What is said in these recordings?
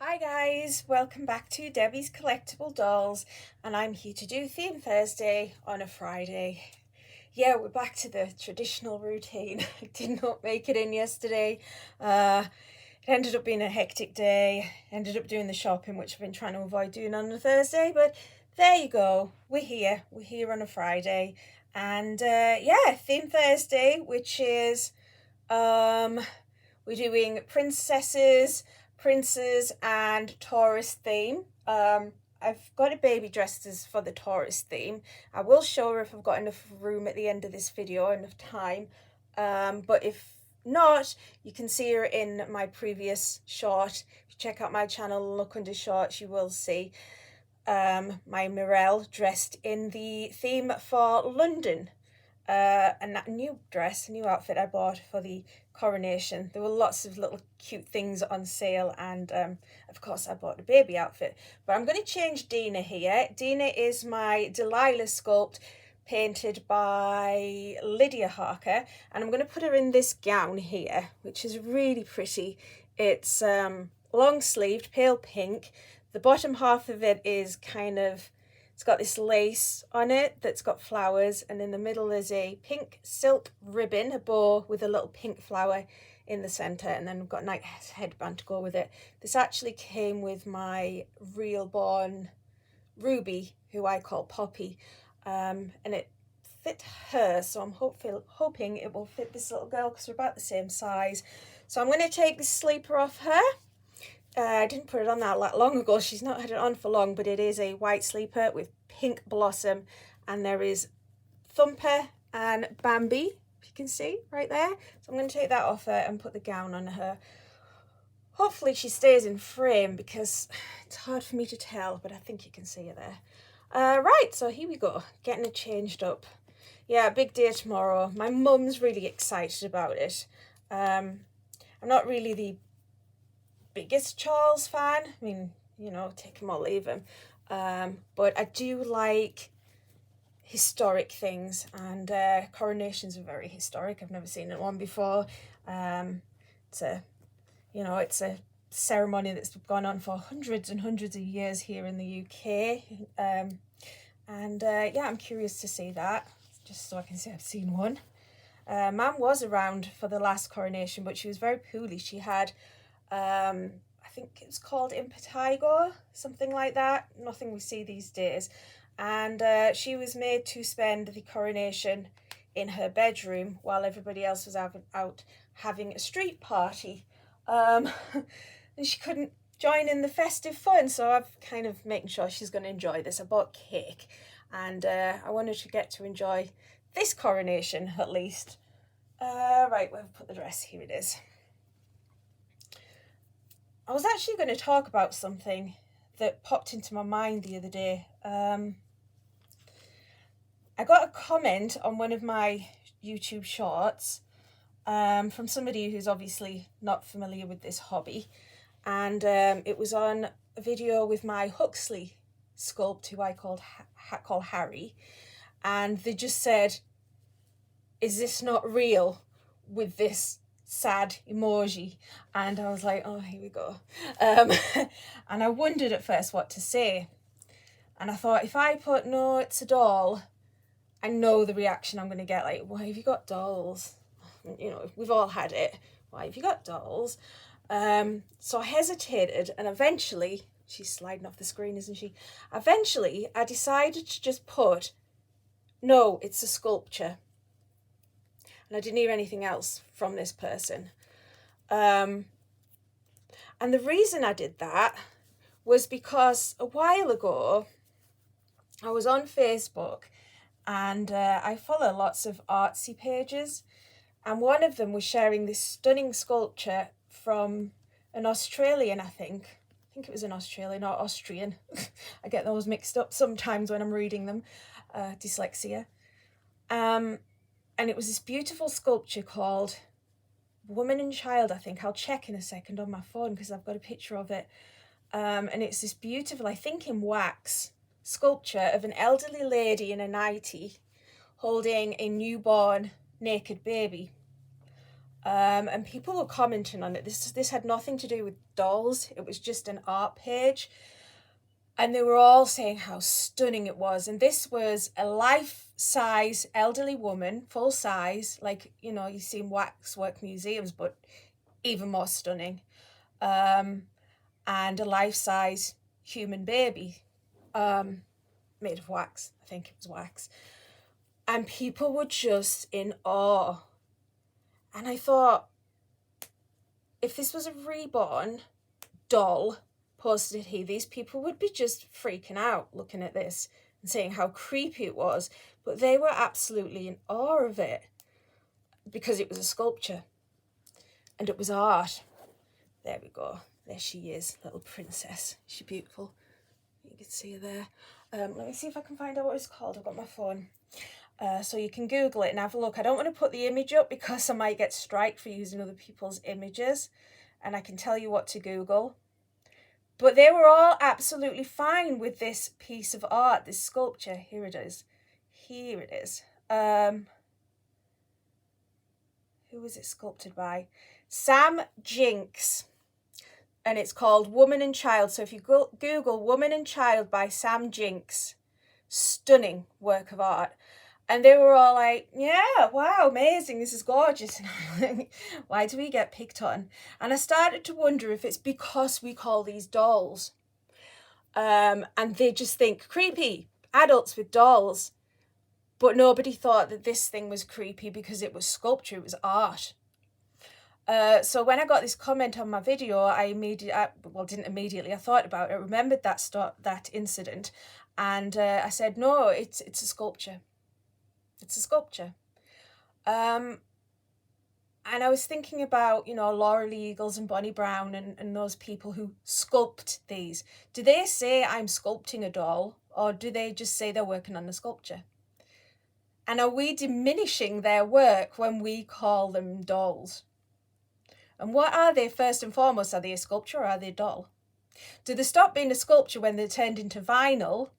Hi guys, welcome back to Debbie's Collectible Dolls, and I'm here to do Theme Thursday on a Friday. Yeah, we're back to the traditional routine. I did not make it in yesterday. It ended up being a hectic day. Ended up doing the shopping, which I've been trying to avoid doing on a Thursday, but there you go. We're here. We're here on a Friday, and yeah, Theme Thursday, which is we're doing princesses, princes, and tourist theme. I've got a baby dressed as for the tourist theme. I will show her if I've got enough room at the end of this video, enough time. But if not, you can see her in my previous short. If you check out my channel and look under shorts, you will see my Mirelle dressed in the theme for London. And that new dress, new outfit I bought for the coronation. There were lots of little cute things on sale, and of course I bought a baby outfit. But I'm going to change Dina here. Dina is my Delilah sculpt painted by Lydia Harker, and I'm going to put her in this gown here, which is really pretty. It's long sleeved, pale pink. The bottom half of it is it's got this lace on it that's got flowers, and in the middle is a pink silk ribbon, a bow with a little pink flower in the centre, and then we've got a nice headband to go with it. This actually came with my real born Ruby, who I call Poppy, and it fit her, so I'm hoping it will fit this little girl because we're about the same size. So I'm going to take the sleeper off her. I didn't put it on that long ago. She's not had it on for long, but it is a white sleeper with pink blossom, and there is Thumper and Bambi, if you can see right there. So I'm going to take that off her and put the gown on her. Hopefully she stays in frame because it's hard for me to tell, but I think you can see her there. Right, so here we go, getting it changed up. Yeah, big day tomorrow. My mum's really excited about it. I'm not really the biggest Charles fan. I mean, you know, take him or leave him. But I do like historic things, and coronations are very historic. I've never seen one before. It's a ceremony that's gone on for hundreds and hundreds of years here in the UK. Yeah, I'm curious to see that, just so I can say I've seen one. Mum was around for the last coronation, but she was very poorly. She had I think it's called impetigo, something like that. Nothing we see these days. And she was made to spend the coronation in her bedroom while everybody else was out having a street party. And she couldn't join in the festive fun, so I've kind of making sure she's going to enjoy this. I bought cake, and I wanted to get to enjoy this coronation at least. Right, we'll put the dress. Here it is. I was actually going to talk about something that popped into my mind the other day. I got a comment on one of my YouTube shorts from somebody who's obviously not familiar with this hobby, and it was on a video with my Huxley sculpt, who I call Harry, and they just said, "Is this not real?" with this sad emoji, and I was like, oh, here we go. And I wondered at first what to say, and I thought, if I put no, it's a doll, I know the reaction I'm going to get, like, why have you got dolls? You know, we've all had it. Why have you got dolls? So I hesitated, and eventually, she's sliding off the screen, isn't she? Eventually, I decided to just put, no, it's a sculpture. And I didn't hear anything else from this person. And the reason I did that was because a while ago, I was on Facebook, and I follow lots of artsy pages, and one of them was sharing this stunning sculpture from an Australian, I think it was an Australian or Austrian. I get those mixed up sometimes when I'm reading them, dyslexia. And it was this beautiful sculpture called Woman and Child, I think. I'll check in a second on my phone because I've got a picture of it. And it's this beautiful, I think in wax, sculpture of an elderly lady in a nightie holding a newborn naked baby. And people were commenting on it. This had nothing to do with dolls. It was just an art page. And they were all saying how stunning it was. And this was a life-size elderly woman, full size, like, you know, you see in waxwork museums, but even more stunning. And a life-size human baby, made of wax. I think it was wax. And people were just in awe. And I thought, if this was a reborn doll posted here, these people would be just freaking out looking at this and saying how creepy it was. But they were absolutely in awe of it because it was a sculpture and it was art. There we go. There she is, little princess. She's beautiful. You can see her there. Let me see if I can find out what it's called. I've got my phone. So you can Google it and have a look. I don't want to put the image up because I might get striked for using other people's images. And I can tell you what to Google. But they were all absolutely fine with this piece of art, this sculpture. Here it is. Here it is. Who was it sculpted by? Sam Jinks. And it's called Woman and Child. So if you Google Woman and Child by Sam Jinks, stunning work of art. And they were all like, yeah, wow, amazing, this is gorgeous. And I'm like, why do we get picked on? And I started to wonder if it's because we call these dolls. And they just think, creepy, adults with dolls. But nobody thought that this thing was creepy because it was sculpture, it was art. So when I got this comment on my video, I didn't immediately, I thought about it, remembered that incident. And I said, no, it's a sculpture. It's a sculpture. And I was thinking about, you know, Laura Lee Eagles and Bonnie Brown and those people who sculpt these. Do they say I'm sculpting a doll, or do they just say they're working on a sculpture? And are we diminishing their work when we call them dolls? And what are they first and foremost? Are they a sculpture or are they a doll? Do they stop being a sculpture when they're turned into vinyl?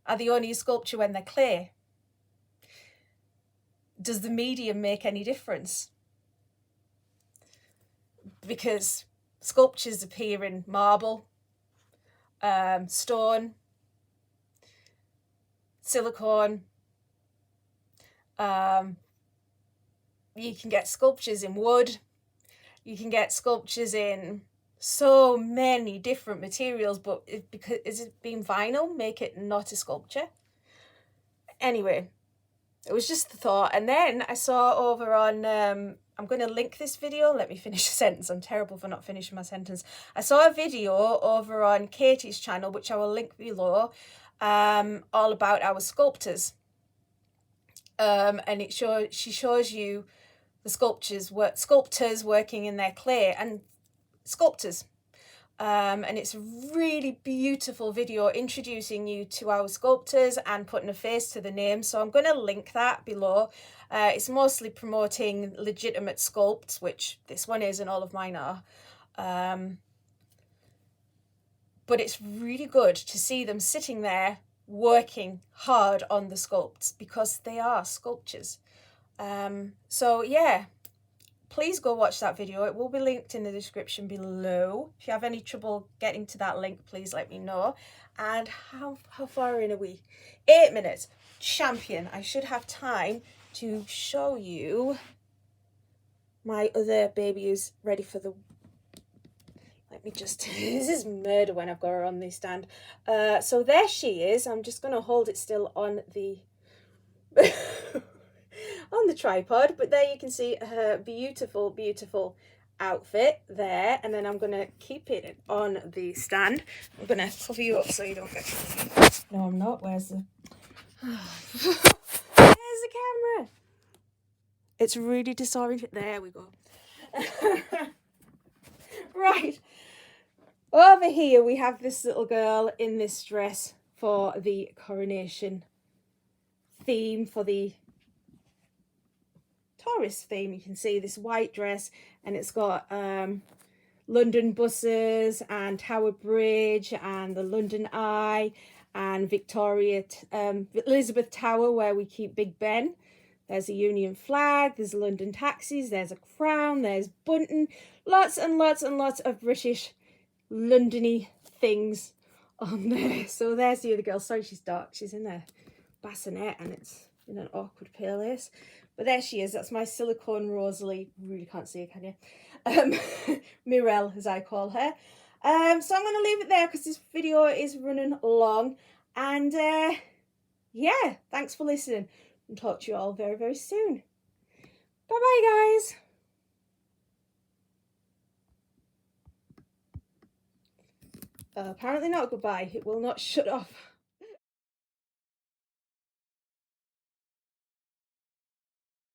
Are they only a sculpture when they're clay? Does the medium make any difference? Because sculptures appear in marble, stone, silicone. You can get sculptures in wood. You can get sculptures in so many different materials, but is it being vinyl make it not a sculpture? Anyway, it was just the thought. And then I saw over on, I'm going to link this video. Let me finish a sentence. I'm terrible for not finishing my sentence. I saw a video over on Katie's channel, which I will link below, all about our sculptors. And she shows you the sculptors working in their clay and sculptors. And it's a really beautiful video introducing you to our sculptors and putting a face to the name. So I'm going to link that below. It's mostly promoting legitimate sculpts, which this one is and all of mine are. But it's really good to see them sitting there working hard on the sculpts because they are sculptures. So yeah, please go watch that video. It will be linked in the description below. If you have any trouble getting to that link, please let me know. And how far in are we? 8 minutes. Champion. I should have time to show you my other baby who's ready for the... Let me just... This is murder when I've got her on the stand. So there she is. I'm just going to hold it still on the... on the tripod, but there you can see her beautiful, beautiful outfit there. And then I'm going to keep it on the stand. I'm going to cover you up so you don't get... No, I'm not. Where's the... Where's the camera? It's really disorienting. There we go. Right. Over here we have this little girl in this dress for the coronation theme, for the tourist theme. You can see this white dress and it's got London buses and Tower Bridge and the London Eye and Victoria Elizabeth Tower where we keep Big Ben. There's a Union flag, there's London taxis, there's a crown, there's bunting. Lots and lots and lots of British Londony things on there. So there's the other girl. Sorry, she's dark. She's in a bassinet and it's in an awkward place. But there she is. That's my silicone Rosalie. Really can't see her, can you? Mirelle, as I call her. So I'm going to leave it there because this video is running long. And yeah, thanks for listening. And talk to you all very, very soon. Bye-bye, guys. Apparently not goodbye. It will not shut off.